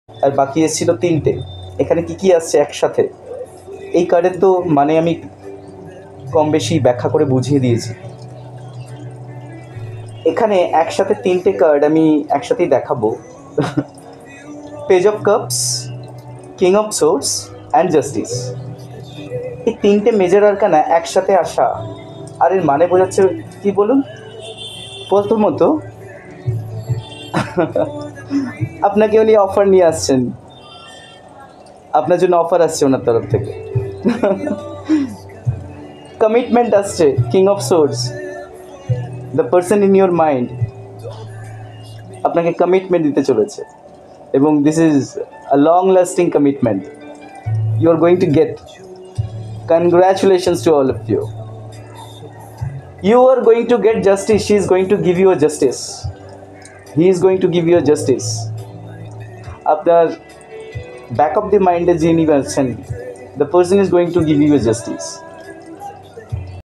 আর বাকি এসেছিল তিনটে। এখানে কি কি আসছে একসাথে, এই কার্ডের তো মানে আমি কম বেশি ব্যাখ্যা করে বুঝিয়ে দিয়েছি। এখানে একসাথে তিনটে কার্ড আমি একসাথেই দেখাবো। Page of cups, king of source and justice. এই তিনটে মেজর আরকানা একসাথে আসা, আর এর মানে বোঝাচ্ছে কি বলুন? প্রথমত আপনাকে উনি অফার নিয়ে আসছেন, আপনার জন্য অফার আসছে ওনার তরফ থেকে। কমিটমেন্ট আসছে, king of source, the person in your mind আপনাকে কমিটমেন্ট দিতে চলেছে, এবং this is a long lasting commitment you are going to get. Congratulations to all of you. You are going to get justice. She is going to give you a justice. He is going to give you a justice. আপনার back of the মাইন্ডে যিনি আছেন, the person is going to give you a justice.